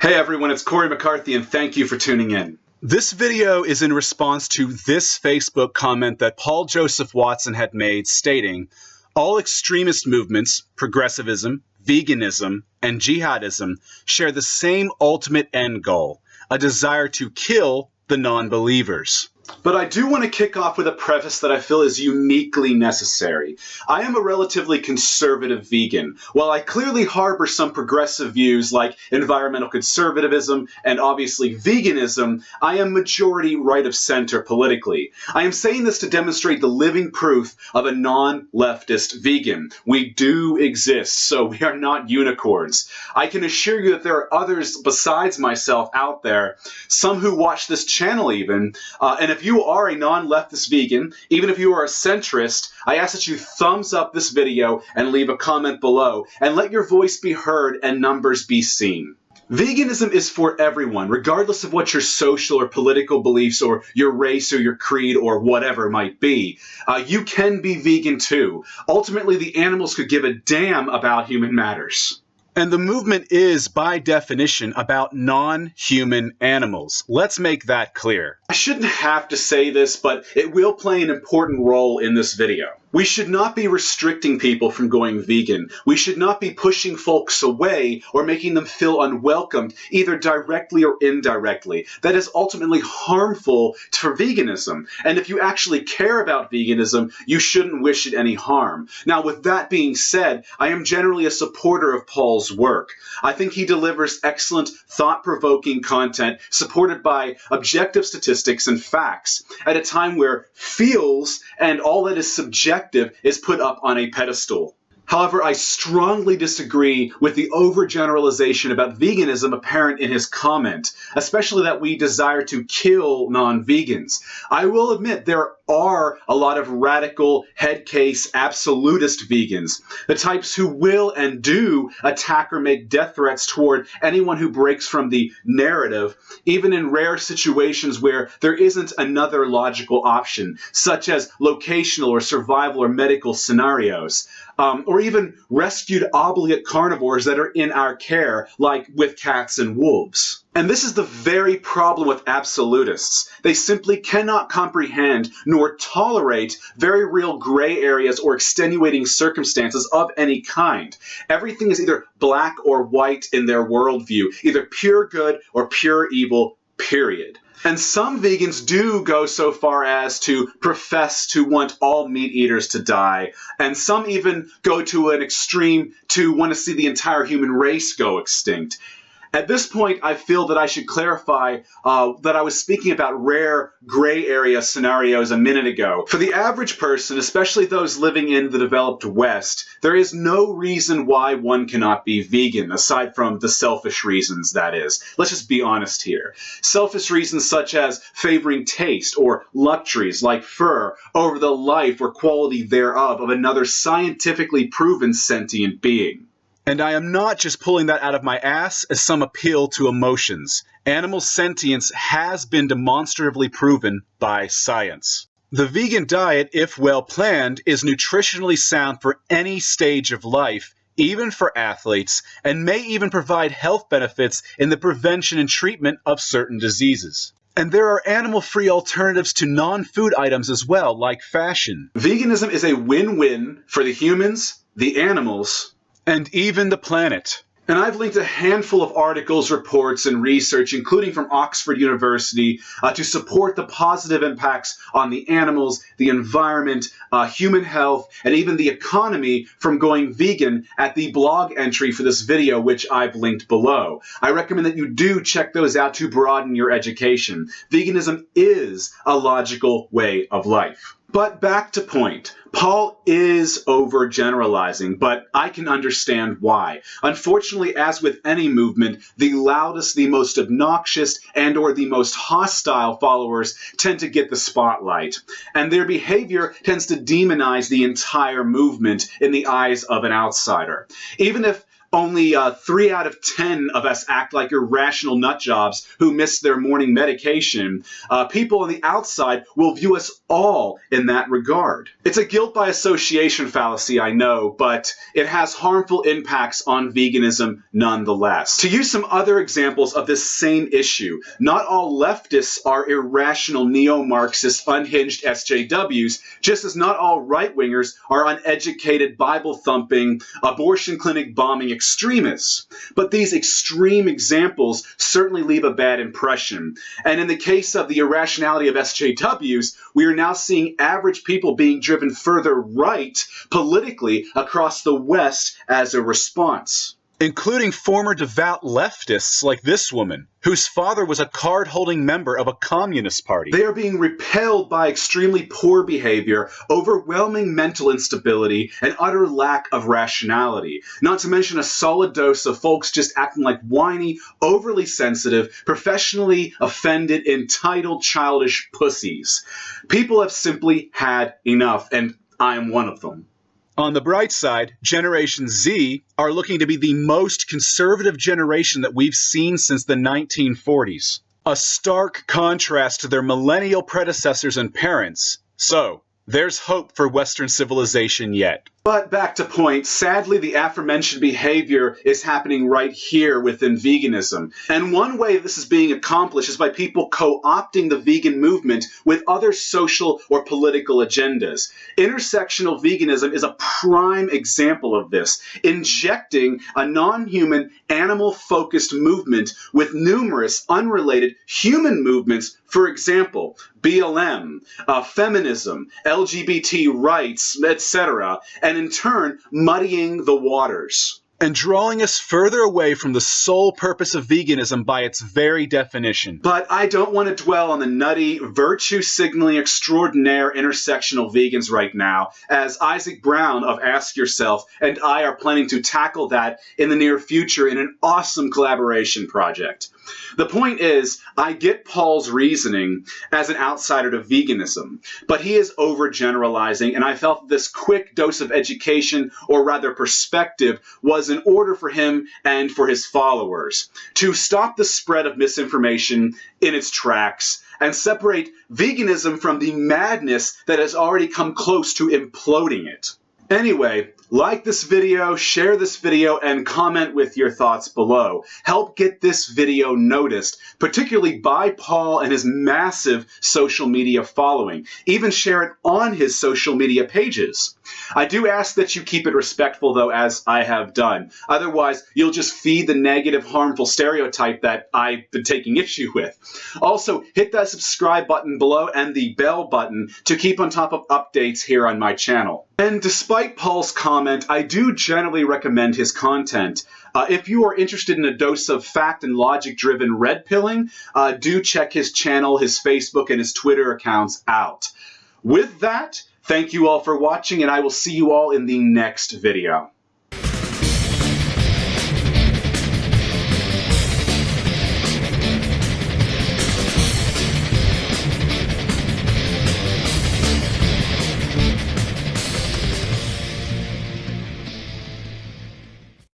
Hey everyone, it's Cory McCarthy and thank you for tuning in. This video is in response to this Facebook comment that Paul Joseph Watson had made stating, all extremist movements, progressivism, veganism, and jihadism share the same ultimate end goal, a desire to kill the non-believers. But I do want to kick off with a preface that I feel is uniquely necessary. I am a relatively conservative vegan. While I clearly harbor some progressive views like environmental conservatism and obviously veganism, I am majority right of center politically. I am saying this to demonstrate the living proof of a non-leftist vegan. We do exist, so we are not unicorns. I can assure you that there are others besides myself out there, some who watch this channel even, and if you are a non-leftist vegan, even if you are a centrist, I ask that you thumbs up this video and leave a comment below, and let your voice be heard and numbers be seen. Veganism is for everyone, regardless of what your social or political beliefs or your race or your creed or whatever might be. You can be vegan too. Ultimately, the animals could give a damn about human matters. And the movement is, by definition, about non-human animals. Let's make that clear. I shouldn't have to say this, but it will play an important role in this video. We should not be restricting people from going vegan. We should not be pushing folks away or making them feel unwelcomed, either directly or indirectly. That is ultimately harmful for veganism. And if you actually care about veganism, you shouldn't wish it any harm. Now, with that being said, I am generally a supporter of Paul's work. I think he delivers excellent, thought-provoking content supported by objective statistics and facts at a time where feels and all that is subjective is put up on a pedestal. However, I strongly disagree with the overgeneralization about veganism apparent in his comment, especially that we desire to kill non-vegans. I will admit there are a lot of radical, head-case, absolutist vegans, the types who will and do attack or make death threats toward anyone who breaks from the narrative, even in rare situations where there isn't another logical option, such as locational or survival or medical scenarios. Or even rescued obligate carnivores that are in our care, like with cats and wolves. And this is the very problem with absolutists. They simply cannot comprehend nor tolerate very real gray areas or extenuating circumstances of any kind. Everything is either black or white in their worldview, either pure good or pure evil, period. And some vegans do go so far as to profess to want all meat eaters to die, and some even go to an extreme to want to see the entire human race go extinct. At this point, I feel that I should clarify that I was speaking about rare gray area scenarios a minute ago. For the average person, especially those living in the developed West, there is no reason why one cannot be vegan, aside from the selfish reasons, that is. Let's just be honest here. Selfish reasons such as favoring taste or luxuries like fur over the life or quality thereof of another scientifically proven sentient being. And I am not just pulling that out of my ass as some appeal to emotions. Animal sentience has been demonstratively proven by science. The vegan diet, if well planned, is nutritionally sound for any stage of life, even for athletes, and may even provide health benefits in the prevention and treatment of certain diseases. And there are animal-free alternatives to non-food items as well, like fashion. Veganism is a win-win for the humans, the animals, and even the planet. And I've linked a handful of articles, reports, and research, including from Oxford University, to support the positive impacts on the animals, the environment, human health, and even the economy from going vegan at the blog entry for this video, which I've linked below. I recommend that you do check those out to broaden your education. Veganism is a logical way of life. But back to point. Paul is overgeneralizing, but I can understand why. Unfortunately, as with any movement, the loudest, the most obnoxious, and or the most hostile followers tend to get the spotlight. And their behavior tends to demonize the entire movement in the eyes of an outsider. Even if only 3 out of 10 of us act like irrational nutjobs who miss their morning medication, people on the outside will view us all in that regard. It's a guilt by association fallacy, I know, but it has harmful impacts on veganism nonetheless. To use some other examples of this same issue, not all leftists are irrational neo-Marxist unhinged SJWs, just as not all right-wingers are uneducated Bible-thumping, abortion clinic bombing extremists. But these extreme examples certainly leave a bad impression. And in the case of the irrationality of SJWs, we are now seeing average people being driven further right politically across the West as a response. Including former devout leftists like this woman, whose father was a card-holding member of a communist party. They are being repelled by extremely poor behavior, overwhelming mental instability, and utter lack of rationality. Not to mention a solid dose of folks just acting like whiny, overly sensitive, professionally offended, entitled, childish pussies. People have simply had enough, and I am one of them. On the bright side, Generation Z are looking to be the most conservative generation that we've seen since the 1940s. A stark contrast to their millennial predecessors and parents. So, there's hope for Western civilization yet. But back to point, sadly the aforementioned behavior is happening right here within veganism. And one way this is being accomplished is by people co-opting the vegan movement with other social or political agendas. Intersectional veganism is a prime example of this, injecting a non-human, animal-focused movement with numerous unrelated human movements, for example, BLM, feminism, LGBT rights, etc., and in turn, muddying the waters and drawing us further away from the sole purpose of veganism by its very definition. But I don't want to dwell on the nutty, virtue-signaling extraordinaire intersectional vegans right now, as Isaac Brown of Ask Yourself and I are planning to tackle that in the near future in an awesome collaboration project. The point is, I get Paul's reasoning as an outsider to veganism, but he is overgeneralizing, and I felt this quick dose of education, or rather perspective, was in order for him and for his followers to stop the spread of misinformation in its tracks and separate veganism from the madness that has already come close to imploding it. Anyway, like this video, share this video, and comment with your thoughts below. Help get this video noticed, particularly by Paul and his massive social media following. Even share it on his social media pages. I do ask that you keep it respectful, though, as I have done. Otherwise, you'll just feed the negative, harmful stereotype that I've been taking issue with. Also, hit that subscribe button below and the bell button to keep on top of updates here on my channel. And despite Paul's comment, I do generally recommend his content. If you are interested in a dose of fact and logic-driven red pilling, do check his channel, his Facebook, and his Twitter accounts out. With that, thank you all for watching, and I will see you all in the next video.